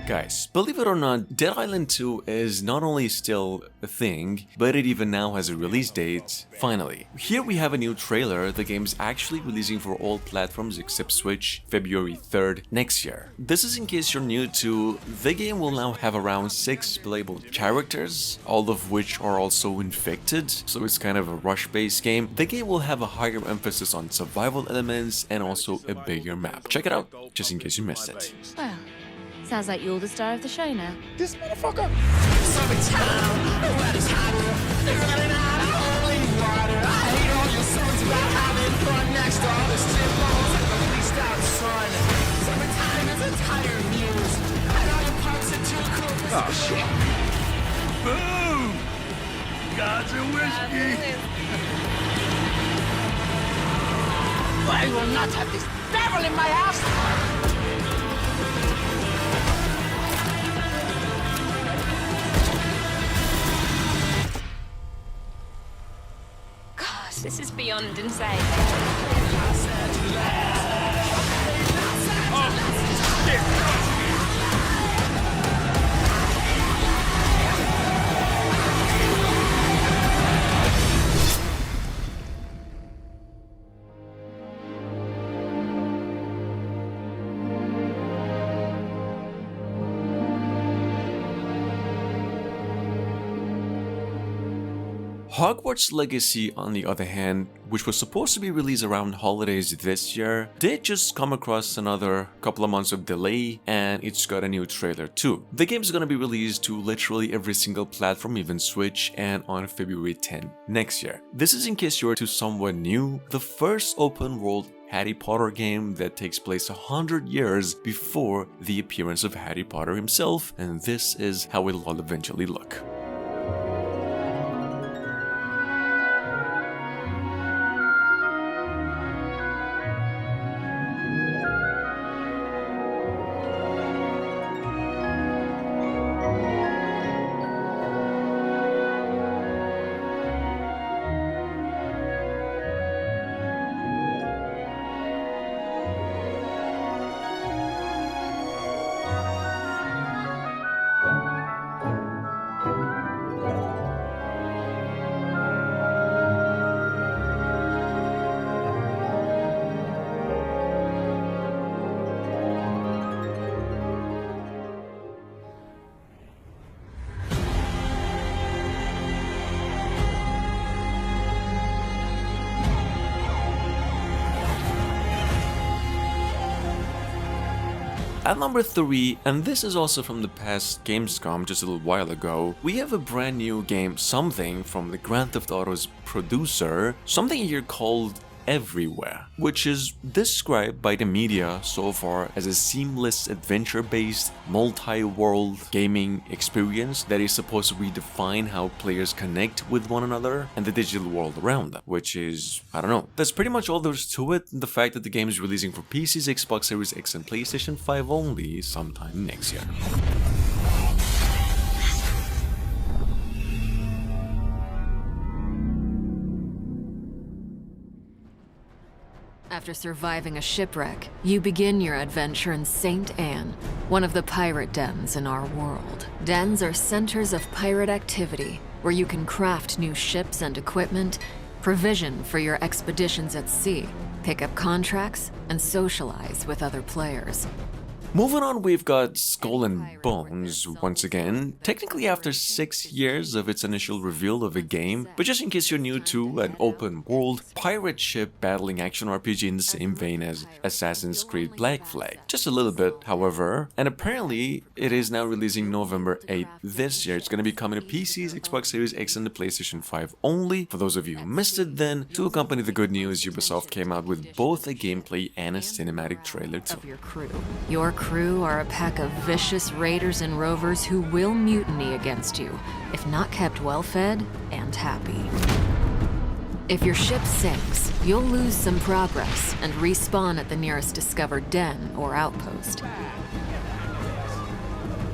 Guys, believe it or not, Dead Island 2 is not only still a thing, but it even now has a release date, finally. Here we have a new trailer. The game is actually releasing for all platforms except Switch, February 3rd next year. This is in case you're new to, the game will now have around 6 playable characters, all of which are also infected, so it's kind of a rush-based game. The game will have a higher emphasis on survival elements and also a bigger map. Check it out, just in case you missed it. Well, sounds like you're the star of the show now. This motherfucker! Oh shit! Boom! Gods and whiskey! I will not have this devil in my house! This is beyond insane. Hogwarts Legacy, on the other hand, which was supposed to be released around holidays this year, did just come across another couple of months of delay, and it's got a new trailer too. The game's gonna be released to literally every single platform, even Switch, and on February 10 next year. This is in case you're to someone new, the first open world Harry Potter game that takes place 100 years before the appearance of Harry Potter himself, and this is how it'll all eventually look. At number 3, and this is also from the past Gamescom just a little while ago, we have a brand new game, something from the Grand Theft Auto's producer, something here called Everywhere, which is described by the media so far as a seamless adventure-based multi-world gaming experience that is supposed to redefine how players connect with one another and the digital world around them, which is, I don't know. That's pretty much all there's to it. The fact that the game is releasing for PCs, Xbox Series X and PlayStation 5 only sometime next year. After surviving a shipwreck, you begin your adventure in St. Anne, one of the pirate dens in our world. Dens are centers of pirate activity, where you can craft new ships and equipment, provision for your expeditions at sea, pick up contracts, and socialize with other players. Moving on, we've got Skull and Bones once again, technically after 6 years of its initial reveal of a game, but just in case you're new to an open world pirate ship battling action RPG in the same vein as Assassin's Creed Black Flag. Just a little bit, however, and apparently it is now releasing November 8th this year. It's going to be coming to PCs, Xbox Series X and the PlayStation 5 only. For those of you who missed it then, to accompany the good news, Ubisoft came out with both a gameplay and a cinematic trailer too. Your crew are a pack of vicious raiders and rovers who will mutiny against you, if not kept well-fed and happy. If your ship sinks, you'll lose some progress and respawn at the nearest discovered den or outpost.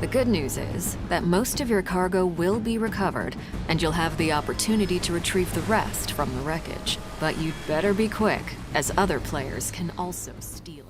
The good news is that most of your cargo will be recovered, and you'll have the opportunity to retrieve the rest from the wreckage. But you'd better be quick, as other players can also steal it.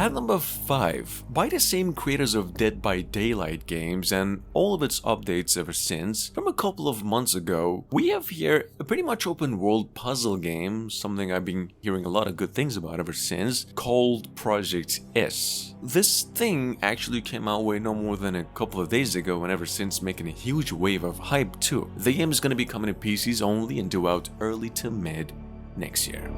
At number 5, by the same creators of Dead by Daylight games and all of its updates ever since, from a couple of months ago, we have here a pretty much open world puzzle game, something I've been hearing a lot of good things about ever since, called Project S. This thing actually came out way no more than a couple of days ago and ever since making a huge wave of hype too. The game is going to be coming to PCs only and due out early to mid next year.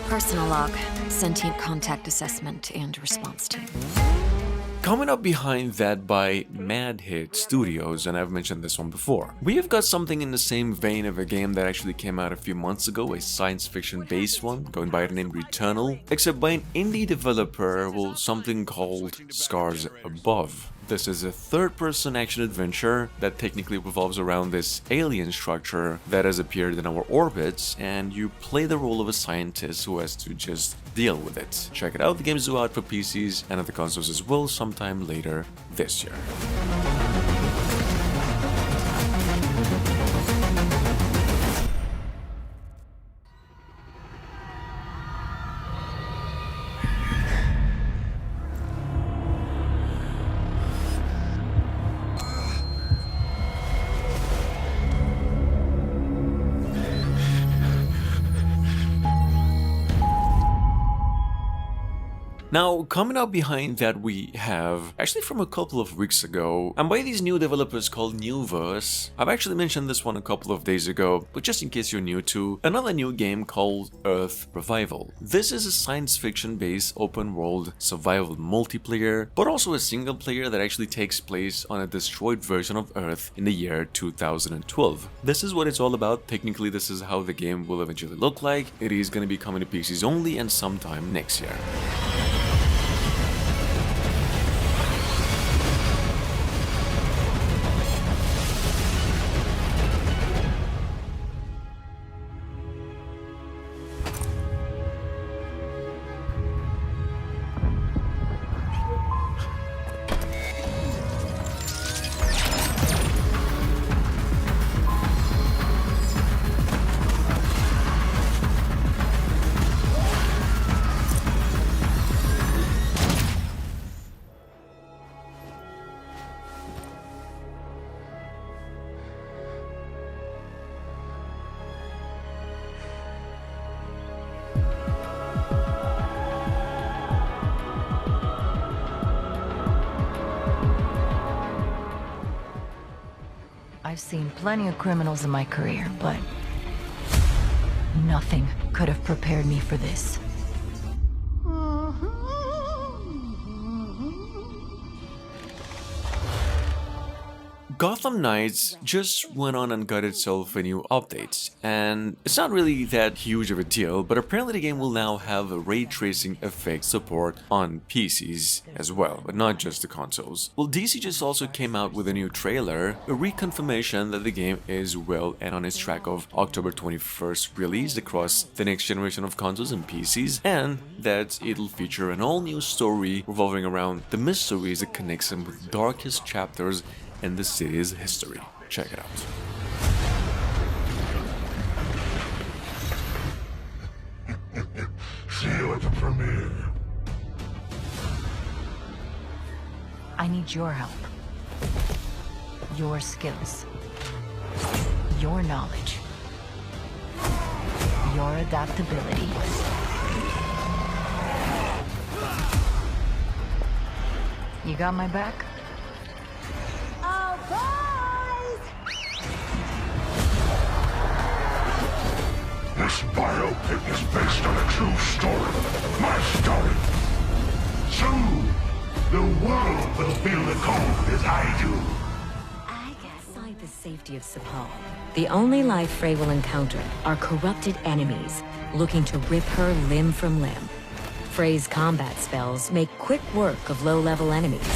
Personal log, sentient contact assessment and response team. Coming up behind that by Mad Hit Studios, and I've mentioned this one before, we have got something in the same vein of a game that actually came out a few months ago, a science fiction based one, going by the name Returnal, except by an indie developer, well, something called Scars Above. This is a third-person action adventure that technically revolves around this alien structure that has appeared in our orbits, and you play the role of a scientist who has to just deal with it. Check it out, the game's due out for PCs and other consoles as well sometime later this year. Now, coming up behind that we have, actually from a couple of weeks ago, and by these new developers called Newverse. I've actually mentioned this one a couple of days ago, but just in case you're new to, another new game called Earth Revival. This is a science fiction based open world survival multiplayer, but also a single player that actually takes place on a destroyed version of Earth in the year 2012. This is what it's all about. Technically, this is how the game will eventually look like. It is going to be coming to PCs only and sometime next year. I've seen plenty of criminals in my career, but nothing could have prepared me for this. Gotham Knights just went on and got itself a new update, and it's not really that huge of a deal, but apparently the game will now have a ray tracing effect support on PCs as well, but not just the consoles. Well, DC just also came out with a new trailer, a reconfirmation that the game is well and on its track of October 21st release across the next generation of consoles and PCs, and that it'll feature an all-new story revolving around the mysteries that connects them with the darkest chapters in the city's history. Check it out. See you at the premiere. I need your help. Your skills. Your knowledge. Your adaptability. You got my back? This biopic is based on a true story. My story. Soon, the world will feel the cold as I do. Outside the safety of Sepal, the only life Frey will encounter are corrupted enemies looking to rip her limb from limb. Frey's combat spells make quick work of low-level enemies.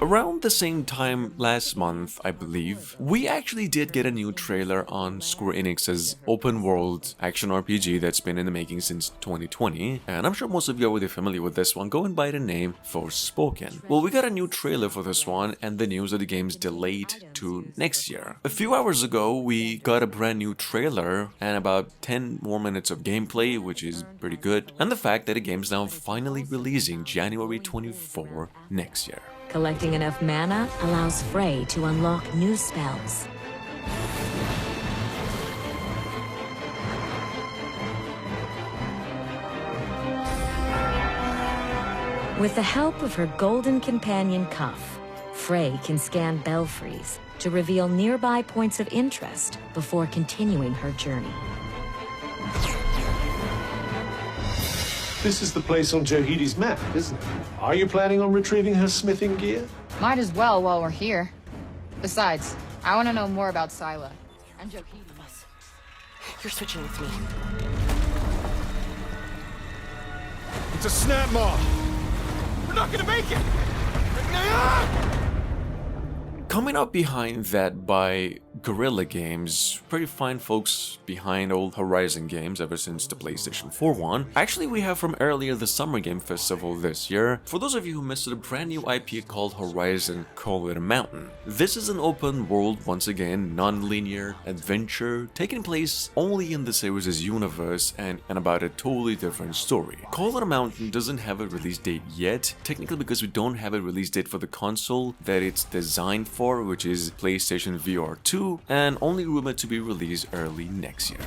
Around the same time last month, I believe, we actually did get a new trailer on Square Enix's open-world action RPG that's been in the making since 2020, and I'm sure most of you are already familiar with this one, going by the name Forspoken. Well, we got a new trailer for this one, and the news of the game's delayed to next year. A few hours ago, we got a brand new trailer and about 10 more minutes of gameplay, which is pretty good, and the fact that the game's now finally releasing January 24 next year. Collecting enough mana allows Frey to unlock new spells. With the help of her golden companion Cuff, Frey can scan belfries to reveal nearby points of interest before continuing her journey. This is the place on Johidi's map, isn't it? Are you planning on retrieving her smithing gear? Might as well while we're here. Besides, I want to know more about Scylla and Johidi. You're switching with me. It's a snap maw. We're not gonna make it! Coming up behind that by Guerrilla Games, pretty fine folks behind old Horizon games ever since the PlayStation 4 one. Actually, we have from earlier the Summer Game Festival this year. For those of you who missed it, a brand new IP called Horizon Call It a Mountain. This is an open world, once again, non-linear adventure, taking place only in the series' universe and about a totally different story. Call It a Mountain doesn't have a release date yet, technically because we don't have a release date for the console that it's designed for, which is PlayStation VR 2, and only rumored to be released early next year.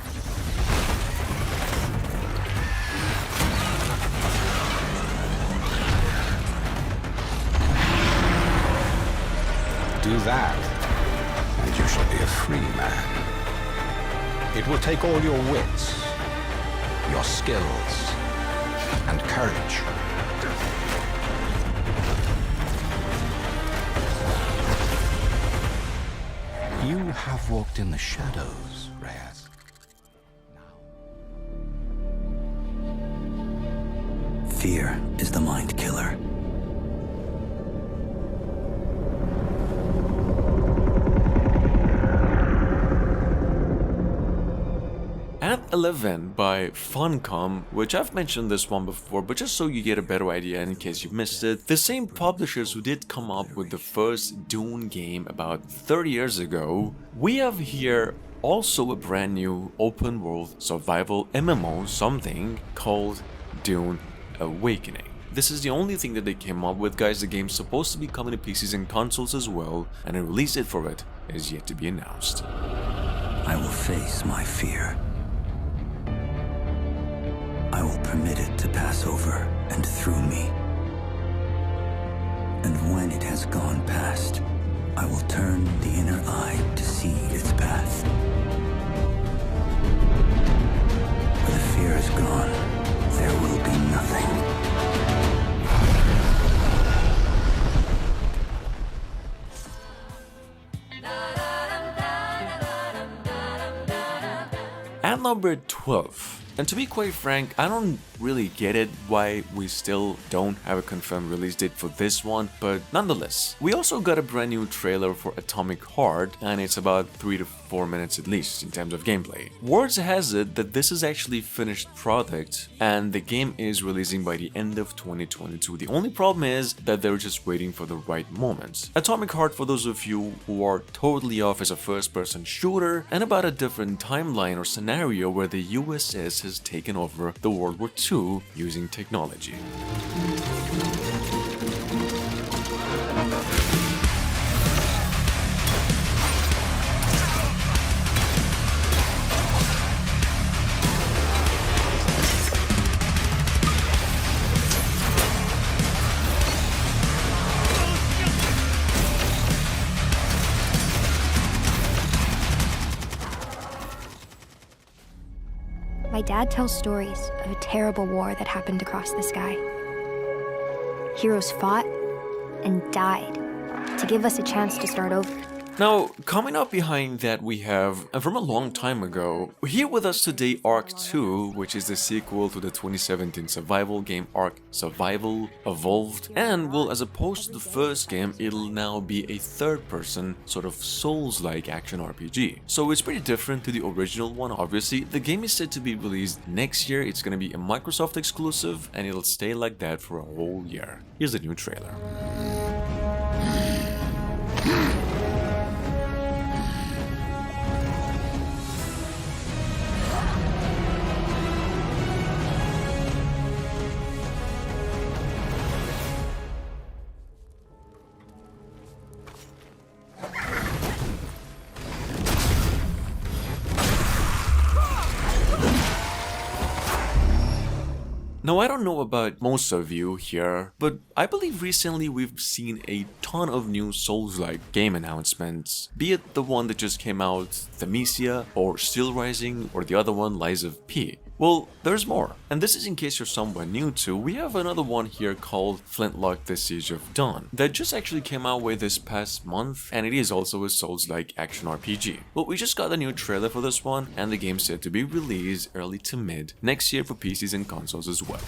Do that, and you shall be a free man. It will take all your wits, your skills, and courage. You have walked in the shadows, Reyes. Fear is the mind killer. At 11 by Funcom, which I've mentioned this one before, but just so you get a better idea in case you missed it, the same publishers who did come up with the first Dune game about 30 years ago, we have here also a brand new open world survival MMO something called Dune Awakening. This is the only thing that they came up with, guys. The game's supposed to be coming to PCs and consoles as well, and a release date for it is yet to be announced. I will face my fear. I will permit it to pass over and through me. And when it has gone past, I will turn the inner eye to see its path. Where the fear is gone, there will be nothing. At number 12. And to be quite frank, I don't really get it why we still don't have a confirmed release date for this one, but nonetheless. We also got a brand new trailer for Atomic Heart, and it's about 3 to 4 minutes at least in terms of gameplay. Words has it that this is actually finished product, and the game is releasing by the end of 2022. The only problem is that they're just waiting for the right moment. Atomic Heart, for those of you who are totally off, is a first-person shooter, and about a different timeline or scenario where the USS has taken over the World War II using technology. My dad tells stories of a terrible war that happened across the sky. Heroes fought and died to give us a chance to start over. Now, coming up behind that we have, and from a long time ago, here with us today Ark 2, which is the sequel to the 2017 survival game Ark Survival Evolved, and well, as opposed to the first game, it'll now be a third-person, sort of Souls-like action RPG. So it's pretty different to the original one, obviously. The game is said to be released next year, it's gonna be a Microsoft exclusive, and it'll stay like that for a whole year. Here's the new trailer. Now, I don't know about most of you here, but I believe recently we've seen a ton of new Souls-like game announcements, be it the one that just came out, Thamisia, or Steel Rising, or the other one, Lies of P. Well, there's more, and this is in case you're someone new to. We have another one here called Flintlock: The Siege of Dawn that just actually came out way this past month, and it is also a Souls-like action RPG. Well, we just got the new trailer for this one, and the game's set to be released early to mid next year for PCs and consoles as well.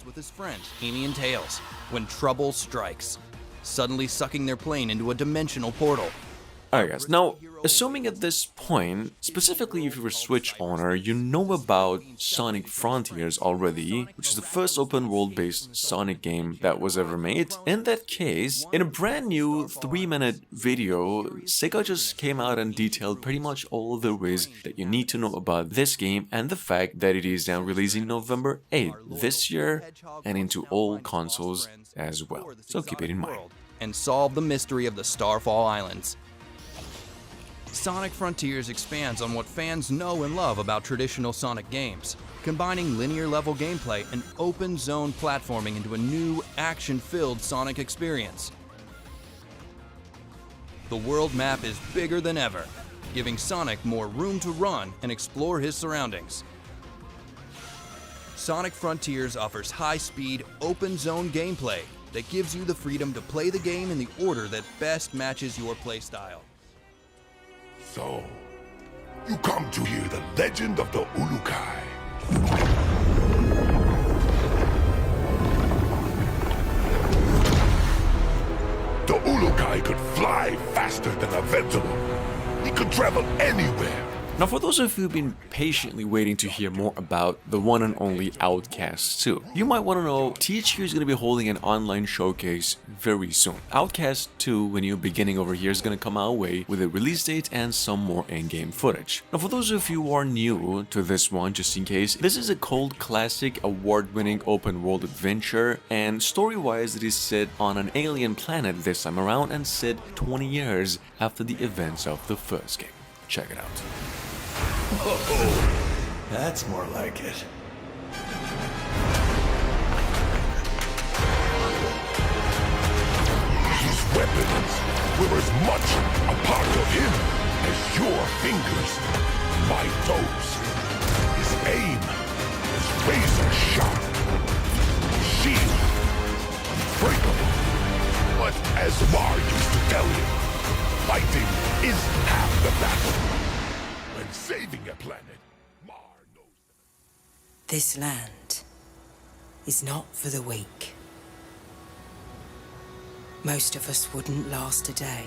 With his friend, Amy and Tails, when trouble strikes, suddenly sucking their plane into a dimensional portal. Alright guys, now, assuming at this point, specifically if you're a Switch owner, you know about Sonic Frontiers already, which is the first open world based Sonic game that was ever made. In that case, in a brand new 3-minute video, Sega just came out and detailed pretty much all there is that you need to know about this game and the fact that it is now releasing November 8th this year and into all consoles as well. So keep it in mind. And solve the mystery of the Starfall Islands. Sonic Frontiers expands on what fans know and love about traditional Sonic games, combining linear-level gameplay and open-zone platforming into a new, action-filled Sonic experience. The world map is bigger than ever, giving Sonic more room to run and explore his surroundings. Sonic Frontiers offers high-speed, open-zone gameplay that gives you the freedom to play the game in the order that best matches your playstyle. So, you come to hear the legend of the Ulukai. The Ulukai could fly faster than a Ventolin. He could travel anywhere. Now, for those of you who've been patiently waiting to hear more about the one and only Outcast 2, you might want to know THQ is going to be holding an online showcase very soon. Outcast 2, when you're beginning over here, is going to come our way with a release date and some more in-game footage. Now, for those of you who are new to this one, just in case, this is a cult classic, award-winning open-world adventure, and story-wise, it is set on an alien planet this time around and set 20 years after the events of the first game. Check it out. Oh, that's more like it. His weapons were as much a part of him as your fingers, my toes. His aim was razor sharp. Shield, unbreakable. But as Mar used to tell him, fighting is half the battle. When saving a planet, Mar knows. This land is not for the weak. Most of us wouldn't last a day.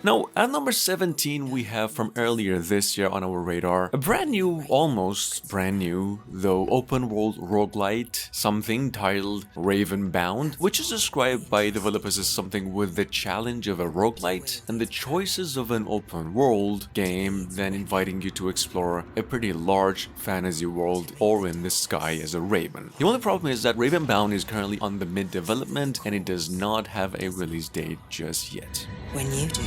Now, at number 17, we have from earlier this year on our radar, a brand new, almost brand new, though open world roguelite, something titled Ravenbound, which is described by developers as something with the challenge of a roguelite and the choices of an open world game, then inviting you to explore a pretty large fantasy world or in the sky as a raven. The only problem is that Ravenbound is currently on the mid-development and it does not have a release date just yet. When you do.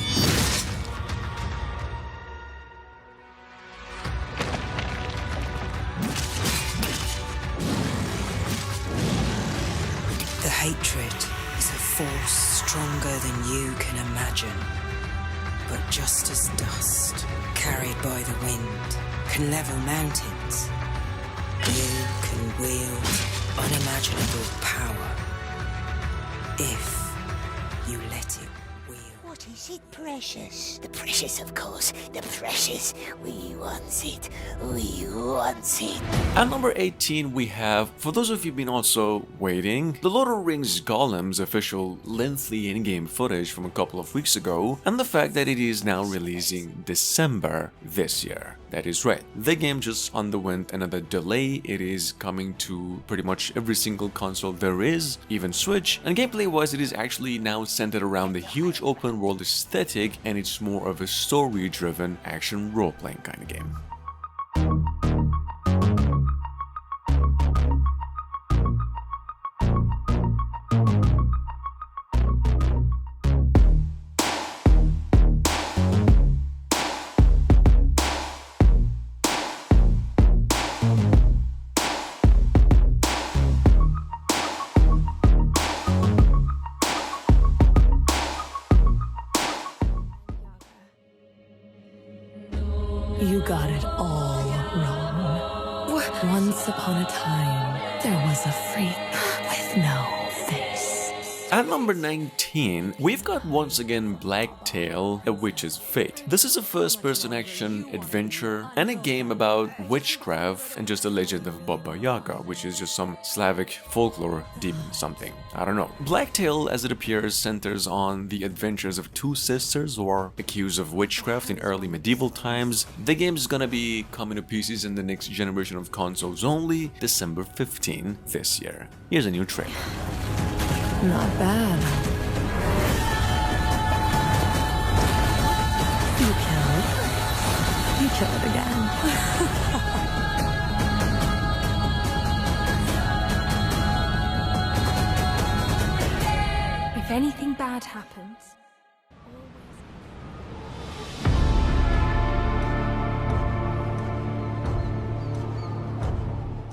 The hatred is a force stronger than you can imagine. But just as dust, carried by the wind, can level mountains, you can wield unimaginable power if you let it. What is it, precious? The precious, of course. The precious. We want it. We want it. At number 18, we have, for those of you who've been also waiting, the Lord of the Rings Gollum's official lengthy in-game footage from a couple of weeks ago, and the fact that it is now releasing December this year. That is right. The game just underwent another delay. It is coming to pretty much every single console there is, even Switch, and gameplay-wise it is actually now centered around the huge open world aesthetic, and it's more of a story-driven action role-playing kind of game. You got it all wrong. Once upon a time, there was a freak with no face. At number 19, we've got once again Blacktail, A Witch's Fate. This is a first-person action adventure and a game about witchcraft and just the legend of Baba Yaga, which is just some Slavic folklore demon something. I don't know. Blacktail, as it appears, centers on the adventures of two sisters who are accused of witchcraft in early medieval times. The game is gonna be coming to pieces in the next generation of consoles only, December 15 this year. Here's a new trailer. Not bad. You kill it again. If anything bad happens,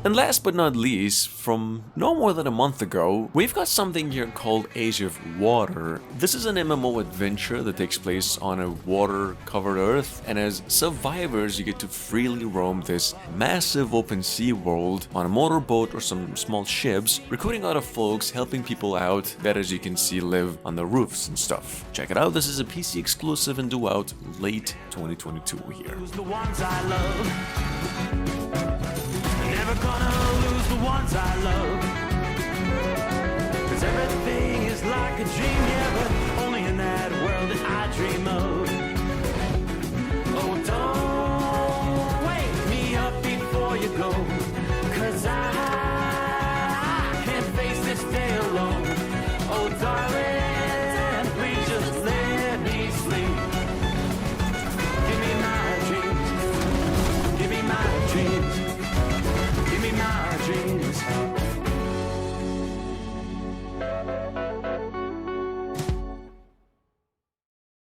And last but not least, from no more than a month ago, we've got something here called Age of Water. This is an MMO adventure that takes place on a water-covered Earth, and as survivors you get to freely roam this massive open sea world on a motorboat or some small ships, recruiting other folks, helping people out that, as you can see, live on the roofs and stuff. Check it out, this is a PC exclusive and due out late 2022 here. Never gonna lose the ones I love, 'cause everything is like a dream, yeah, but only in that world that I dream of. Oh, don't wake me up before you go, 'cause I